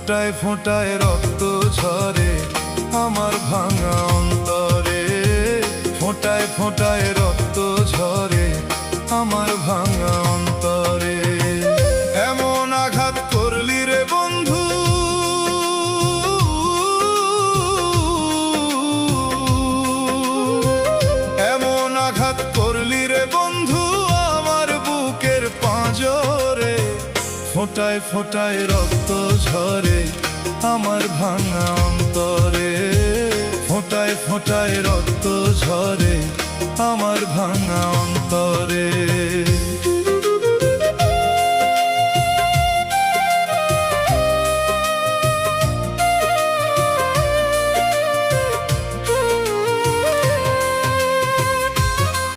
ফোঁটায় ফোঁটায় রক্ত ঝরে আমার ভাঙা অন্তরে, ফোঁটায় ফোঁটায় রক্ত ঝরে আমার ভাঙা অন্তরে। এমন আঘাত করলি রে বন্ধু, এমন আঘাত করলি রে বন্ধু আমার বুকের পাঁজরে, ফোঁটায় ফোঁটায় রক্ত ঝরে আমার ভাঙা অন্তরে, ফোঁটায় ফোঁটায় রক্ত ঝরে আমার ভাঙা অন্তরে।